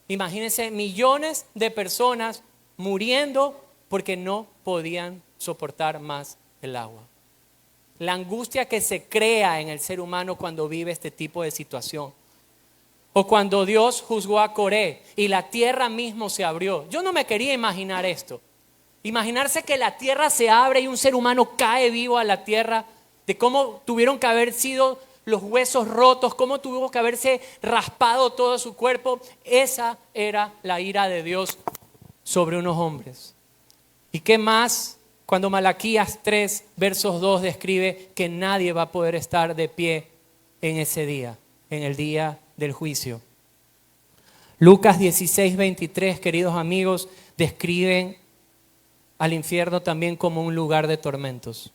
Imagínense millones de personas muriendo porque no podían soportar más el agua. La angustia que se crea en el ser humano cuando vive este tipo de situación. O cuando Dios juzgó a Coré y la tierra mismo se abrió. Yo no me quería imaginar esto. Imaginarse que la tierra se abre y un ser humano cae vivo a la tierra, de cómo tuvieron que haber sido los huesos rotos, cómo tuvo que haberse raspado todo su cuerpo. Esa era la ira de Dios sobre unos hombres. ¿Y qué más? Cuando Malaquías 3, versos 2 describe que nadie va a poder estar de pie en ese día, en el día del juicio. Lucas 16, 23, queridos amigos, describen al infierno también como un lugar de tormentos.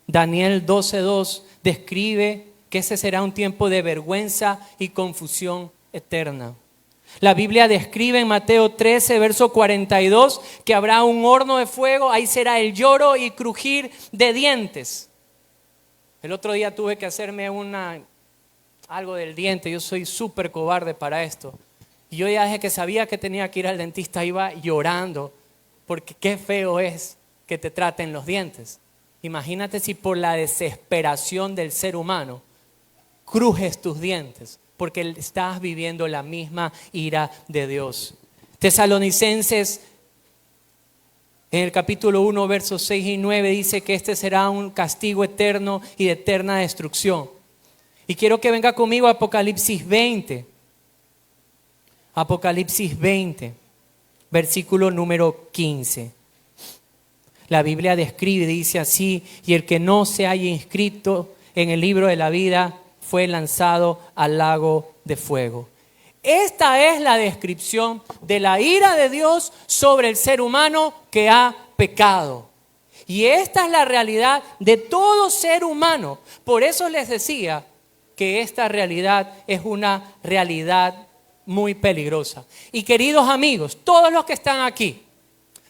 Daniel 12, 2 describe que ese será un tiempo de vergüenza y confusión eterna. La Biblia describe en Mateo 13, verso 42, que habrá un horno de fuego, ahí será el lloro y crujir de dientes. El otro día tuve que hacerme algo del diente, yo soy súper cobarde para esto. Y yo ya desde que sabía que tenía que ir al dentista iba llorando, porque qué feo es que te traten los dientes. Imagínate si por la desesperación del ser humano crujes tus dientes, porque estás viviendo la misma ira de Dios. Tesalonicenses, en el capítulo 1, versos 6 y 9, dice que este será un castigo eterno y de eterna destrucción. Y quiero que venga conmigo a Apocalipsis 20. Apocalipsis 20, versículo número 15. La Biblia describe, dice así: y el que no se haya inscrito en el libro de la vida fue lanzado al lago de fuego. Esta es la descripción de la ira de Dios sobre el ser humano que ha pecado. Y esta es la realidad de todo ser humano. Por eso les decía que esta realidad es una realidad muy peligrosa. Y queridos amigos, todos los que están aquí,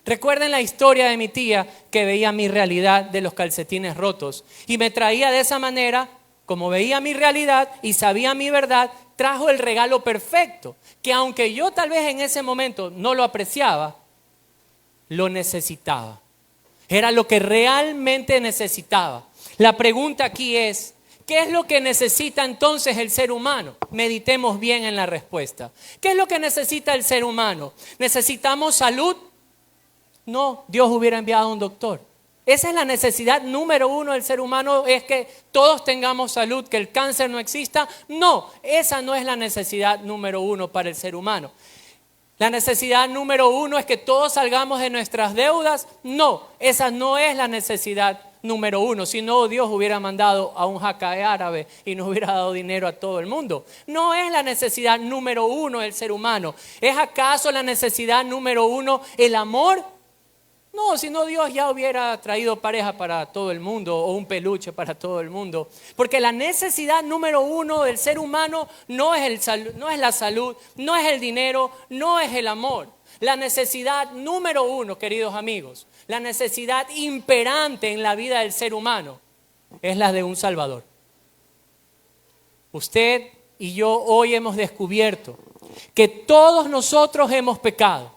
recuerden la historia de mi tía que veía mi realidad de los calcetines rotos y me traía de esa manera. Como veía mi realidad y sabía mi verdad, trajo el regalo perfecto, que aunque yo tal vez en ese momento no lo apreciaba, lo necesitaba. Era lo que realmente necesitaba. La pregunta aquí es, ¿qué es lo que necesita entonces el ser humano? Meditemos bien en la respuesta. ¿Qué es lo que necesita el ser humano? ¿Necesitamos salud? No, Dios hubiera enviado a un doctor. Esa es la necesidad número uno del ser humano, es que todos tengamos salud, que el cáncer no exista. No, esa no es la necesidad número uno para el ser humano. La necesidad número uno es que todos salgamos de nuestras deudas. No, esa no es la necesidad número uno. Si no, Dios hubiera mandado a un jacaé árabe y nos hubiera dado dinero a todo el mundo. No es la necesidad número uno del ser humano. ¿Es acaso la necesidad número uno el amor? No, si no, Dios ya hubiera traído pareja para todo el mundo o un peluche para todo el mundo. Porque la necesidad número uno del ser humano no es la salud, no es el dinero, no es el amor. La necesidad número uno, queridos amigos, la necesidad imperante en la vida del ser humano es la de un Salvador. Usted y yo hoy hemos descubierto que todos nosotros hemos pecado.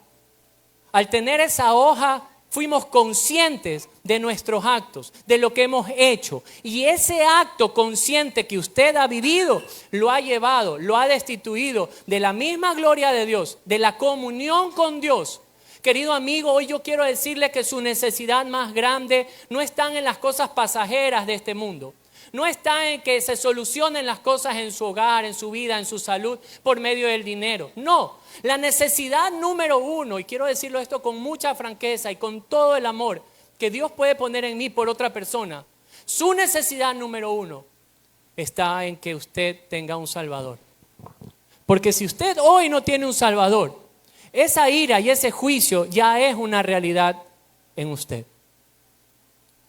Al tener esa hoja, fuimos conscientes de nuestros actos, de lo que hemos hecho. Y ese acto consciente que usted ha vivido, lo ha llevado, lo ha destituido de la misma gloria de Dios, de la comunión con Dios. Querido amigo, hoy yo quiero decirle que su necesidad más grande no está en las cosas pasajeras de este mundo. No está en que se solucionen las cosas en su hogar, en su vida, en su salud por medio del dinero. No, la necesidad número uno, y quiero decirlo esto con mucha franqueza y con todo el amor que Dios puede poner en mí por otra persona. Su necesidad número uno está en que usted tenga un Salvador. Porque si usted hoy no tiene un Salvador, esa ira y ese juicio ya es una realidad en usted.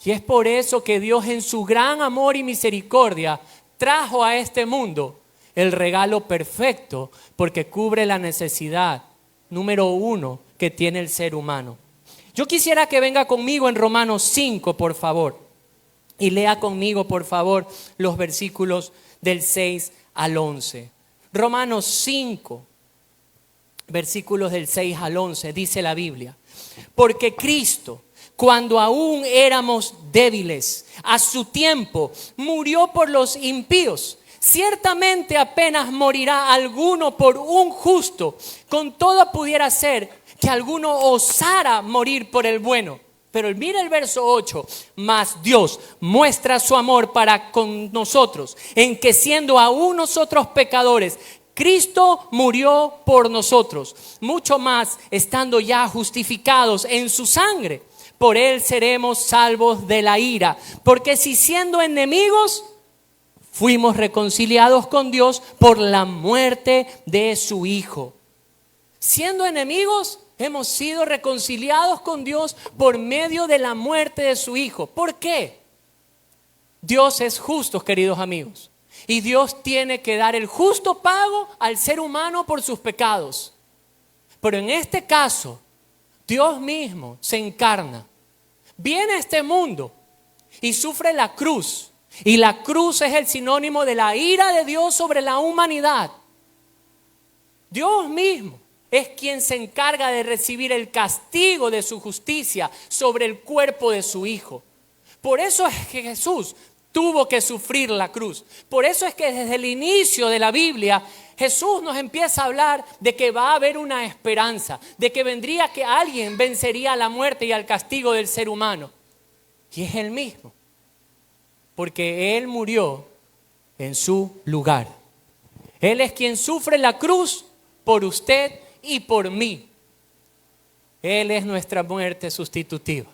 Y es por eso que Dios en su gran amor y misericordia trajo a este mundo el regalo perfecto, porque cubre la necesidad número uno que tiene el ser humano. Yo quisiera que venga conmigo en Romanos 5, por favor. Y lea conmigo, por favor, los versículos del 6 al 11. Romanos 5, versículos del 6 al 11, dice la Biblia. Porque Cristo, cuando aún éramos débiles, a su tiempo murió por los impíos. Ciertamente apenas morirá alguno por un justo. Con todo pudiera ser que alguno osara morir por el bueno. Pero mira el verso 8. Mas Dios muestra su amor para con nosotros, en que siendo aún nosotros pecadores, Cristo murió por nosotros. Mucho más, estando ya justificados en su sangre, por él seremos salvos de la ira. Porque si siendo enemigos, fuimos reconciliados con Dios por la muerte de su Hijo. Siendo enemigos, hemos sido reconciliados con Dios por medio de la muerte de su Hijo. ¿Por qué? Dios es justo, queridos amigos. Y Dios tiene que dar el justo pago al ser humano por sus pecados. Pero en este caso, Dios mismo se encarna. Viene a este mundo y sufre la cruz. Y la cruz es el sinónimo de la ira de Dios sobre la humanidad. Dios mismo es quien se encarga de recibir el castigo de su justicia sobre el cuerpo de su Hijo. Por eso es que Jesús tuvo que sufrir la cruz. Por eso es que desde el inicio de la Biblia Jesús nos empieza a hablar de que va a haber una esperanza, de que vendría que alguien vencería a la muerte y al castigo del ser humano. Y es Él mismo. Porque Él murió en su lugar. Él es quien sufre la cruz por usted y por mí. Él es nuestra muerte sustitutiva.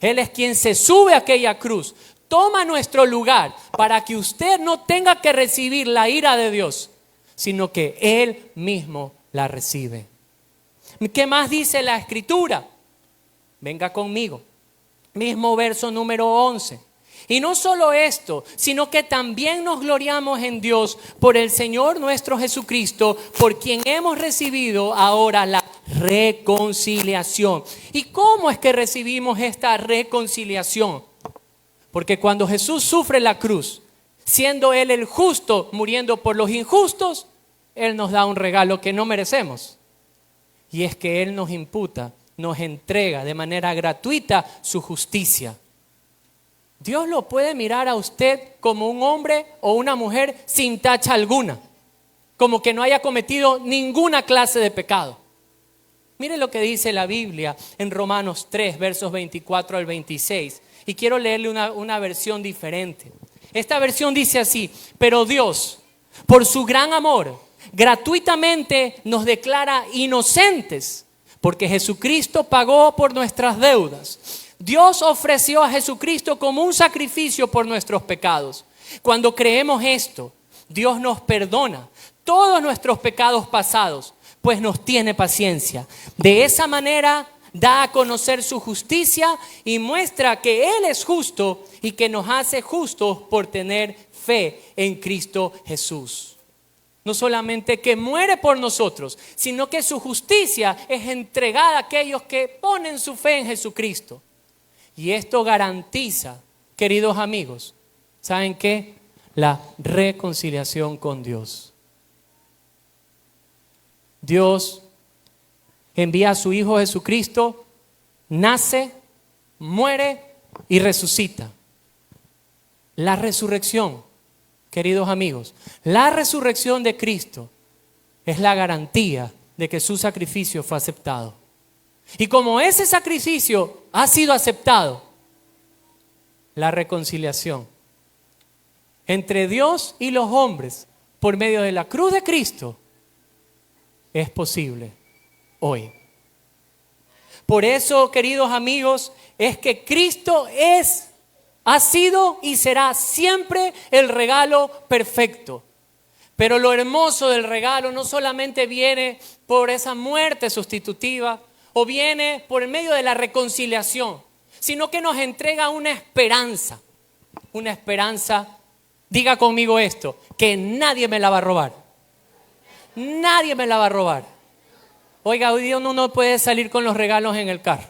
Él es quien se sube a aquella cruz, toma nuestro lugar para que usted no tenga que recibir la ira de Dios, sino que Él mismo la recibe. ¿Qué más dice la Escritura? Venga conmigo. Mismo verso número 11. Y no solo esto, sino que también nos gloriamos en Dios por el Señor nuestro Jesucristo, por quien hemos recibido ahora la reconciliación. ¿Y cómo es que recibimos esta reconciliación? Porque cuando Jesús sufre la cruz, siendo Él el justo, muriendo por los injustos, Él nos da un regalo que no merecemos. Y es que Él nos imputa, nos entrega de manera gratuita su justicia. Dios lo puede mirar a usted como un hombre o una mujer sin tacha alguna, como que no haya cometido ninguna clase de pecado. Mire lo que dice la Biblia en Romanos 3, versos 24 al 26. Y quiero leerle una versión diferente. Esta versión dice así: pero Dios, por su gran amor, gratuitamente nos declara inocentes, porque Jesucristo pagó por nuestras deudas. Dios ofreció a Jesucristo como un sacrificio por nuestros pecados. Cuando creemos esto, Dios nos perdona todos nuestros pecados pasados, pues nos tiene paciencia. De esa manera da a conocer su justicia y muestra que Él es justo y que nos hace justos por tener fe en Cristo Jesús. No solamente que muere por nosotros, sino que su justicia es entregada a aquellos que ponen su fe en Jesucristo. Y esto garantiza, queridos amigos, ¿saben qué? La reconciliación con Dios. Dios envía a su Hijo Jesucristo, nace, muere y resucita. La resurrección, queridos amigos, la resurrección de Cristo es la garantía de que su sacrificio fue aceptado. Y como ese sacrificio ha sido aceptado, la reconciliación entre Dios y los hombres por medio de la cruz de Cristo es posible hoy. Por eso, queridos amigos, es que Cristo ha sido y será siempre el regalo perfecto. Pero lo hermoso del regalo no solamente viene por esa muerte sustitutiva o viene por el medio de la reconciliación, sino que nos entrega una esperanza, diga conmigo esto, que nadie me la va a robar. Nadie me la va a robar. Oiga, hoy día uno no puede salir con los regalos en el carro.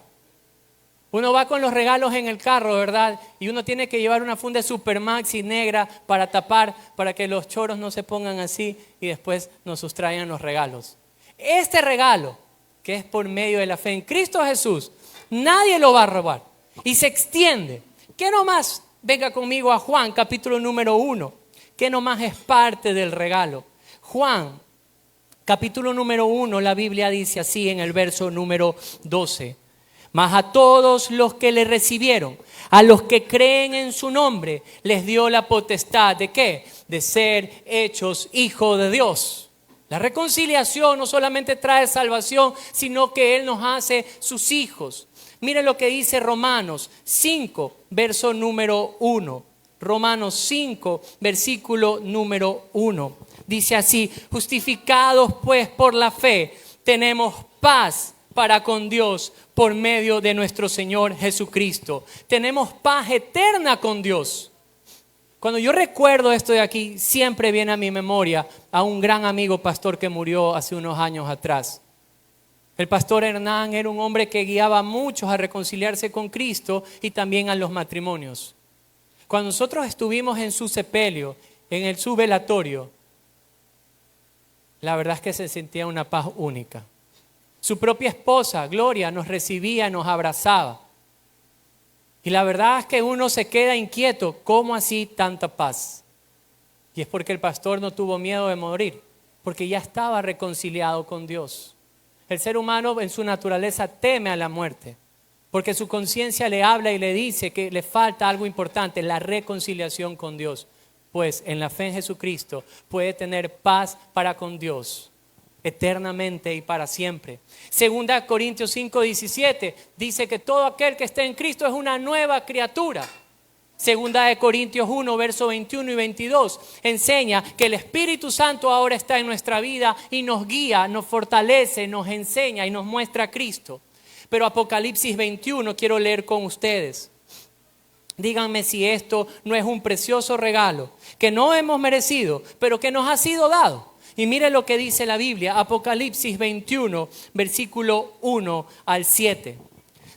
Uno va con los regalos en el carro, ¿verdad? Y uno tiene que llevar una funda de Supermaxi negra para tapar, para que los choros no se pongan así y después nos sustraigan los regalos. Este regalo, que es por medio de la fe en Cristo Jesús, nadie lo va a robar. Y se extiende. ¿Qué nomás? Venga conmigo a Juan, capítulo número 1. ¿Qué nomás es parte del regalo? Juan, capítulo número 1, la Biblia dice así en el verso número 12. Mas a todos los que le recibieron, a los que creen en su nombre, les dio la potestad ¿de qué? De ser hechos hijos de Dios. La reconciliación no solamente trae salvación, sino que Él nos hace sus hijos. Mire lo que dice Romanos 5, verso número 1. Romanos 5, versículo número 1. Dice así: justificados pues por la fe, tenemos paz para con Dios por medio de nuestro Señor Jesucristo. Tenemos paz eterna con Dios. Cuando yo recuerdo esto de aquí, siempre viene a mi memoria a un gran amigo pastor que murió hace unos años atrás. El pastor Hernán era un hombre que guiaba a muchos a reconciliarse con Cristo y también a los matrimonios. Cuando nosotros estuvimos en su sepelio, en su velatorio, la verdad es que se sentía una paz única. Su propia esposa, Gloria, nos recibía, nos abrazaba. Y la verdad es que uno se queda inquieto, ¿cómo así tanta paz? Y es porque el pastor no tuvo miedo de morir, porque ya estaba reconciliado con Dios. El ser humano en su naturaleza teme a la muerte, porque su conciencia le habla y le dice que le falta algo importante, la reconciliación con Dios. Pues en la fe en Jesucristo puede tener paz para con Dios eternamente y para siempre. Segunda Corintios 5:17 dice que todo aquel que esté en Cristo es una nueva criatura. Segunda de Corintios 1, verso 21 y 22 enseña que el Espíritu Santo ahora está en nuestra vida y nos guía, nos fortalece, nos enseña y nos muestra a Cristo. Pero Apocalipsis 21 quiero leer con ustedes. Díganme si esto no es un precioso regalo que no hemos merecido, pero que nos ha sido dado. Y mire lo que dice la Biblia, Apocalipsis 21, versículo 1 al 7.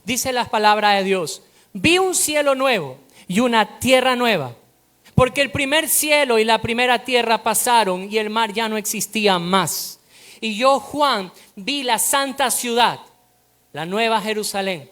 Dice las palabras de Dios: vi un cielo nuevo y una tierra nueva, porque el primer cielo y la primera tierra pasaron y el mar ya no existía más. Y yo, Juan, vi la santa ciudad, la nueva Jerusalén,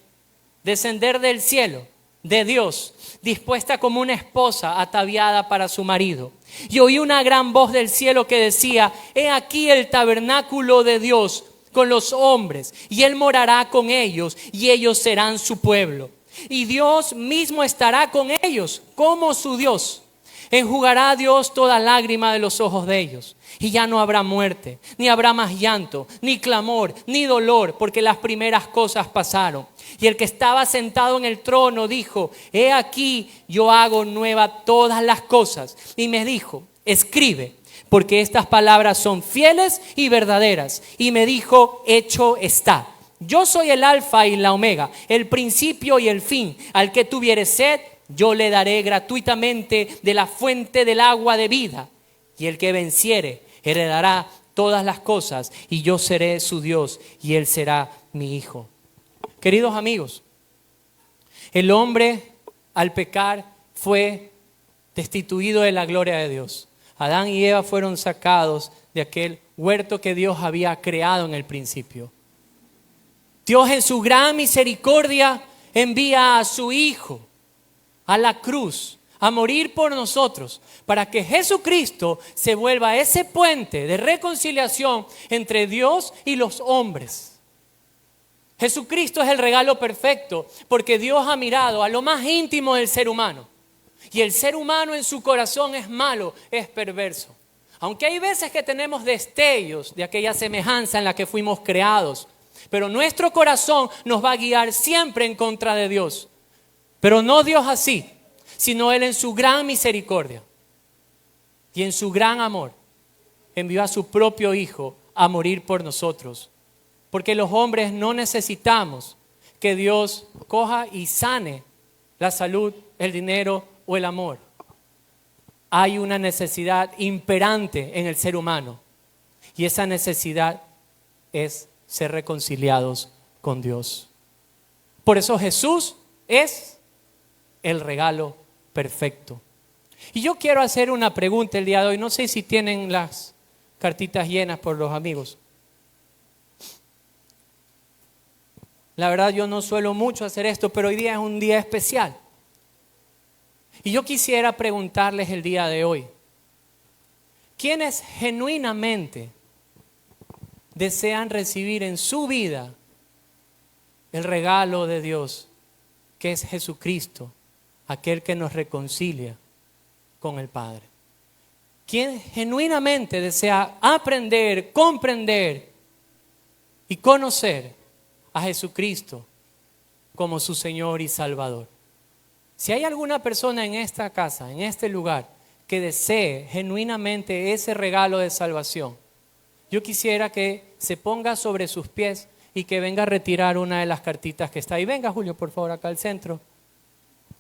descender del cielo de Dios, dispuesta como una esposa ataviada para su marido. Y oí una gran voz del cielo que decía: he aquí el tabernáculo de Dios con los hombres, y Él morará con ellos, y ellos serán su pueblo. Y Dios mismo estará con ellos como su Dios. Enjugará a Dios toda lágrima de los ojos de ellos. Y ya no habrá muerte, ni habrá más llanto, ni clamor, ni dolor, porque las primeras cosas pasaron. Y el que estaba sentado en el trono dijo: he aquí yo hago nueva todas las cosas. Y me dijo: escribe, porque estas palabras son fieles y verdaderas. Y me dijo: hecho está. Yo soy el alfa y la omega, el principio y el fin. Al que tuviere sed, yo le daré gratuitamente de la fuente del agua de vida. Y el que venciere heredará todas las cosas, y yo seré su Dios y él será mi hijo. Queridos amigos, el hombre al pecar fue destituido de la gloria de Dios. Adán y Eva fueron sacados de aquel huerto que Dios había creado en el principio. Dios en su gran misericordia envía a su Hijo a la cruz a morir por nosotros, para que Jesucristo se vuelva ese puente de reconciliación entre Dios y los hombres. Jesucristo es el regalo perfecto, porque Dios ha mirado a lo más íntimo del ser humano. Y el ser humano en su corazón es malo, es perverso. Aunque hay veces que tenemos destellos de aquella semejanza en la que fuimos creados, pero nuestro corazón nos va a guiar siempre en contra de Dios. Pero no Dios así, sino Él en su gran misericordia y en su gran amor envió a su propio Hijo a morir por nosotros. Porque los hombres no necesitamos que Dios coja y sane la salud, el dinero o el amor. Hay una necesidad imperante en el ser humano, y esa necesidad es ser reconciliados con Dios. Por eso Jesús es el regalo perfecto. Y yo quiero hacer una pregunta el día de hoy. No sé si tienen las cartitas llenas por los amigos. La verdad yo no suelo mucho hacer esto, pero hoy día es un día especial. Y yo quisiera preguntarles el día de hoy, ¿quiénes genuinamente desean recibir en su vida el regalo de Dios, que es Jesucristo, aquel que nos reconcilia con el Padre? ¿Quién genuinamente desea aprender, comprender y conocer a Jesucristo como su Señor y Salvador? Si hay alguna persona en esta casa, en este lugar, que desee genuinamente ese regalo de salvación, yo quisiera que se ponga sobre sus pies y que venga a retirar una de las cartitas que está ahí. Venga, Julio, por favor, acá al centro.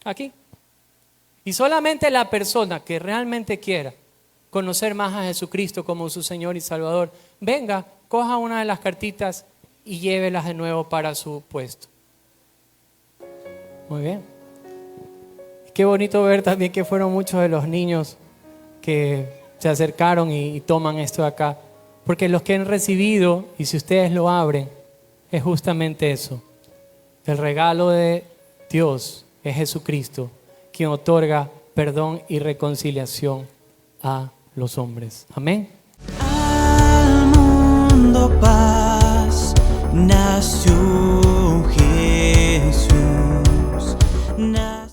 Aquí. Y solamente la persona que realmente quiera conocer más a Jesucristo como su Señor y Salvador, venga, coja una de las cartitas y llévelas de nuevo para su puesto. Muy bien. Qué bonito ver también que fueron muchos de los niños que se acercaron y toman esto de acá. Porque los que han recibido, y si ustedes lo abren, es justamente eso. El regalo de Dios es Jesucristo, quien otorga perdón y reconciliación a los hombres. Amén. Al mundo paz nació.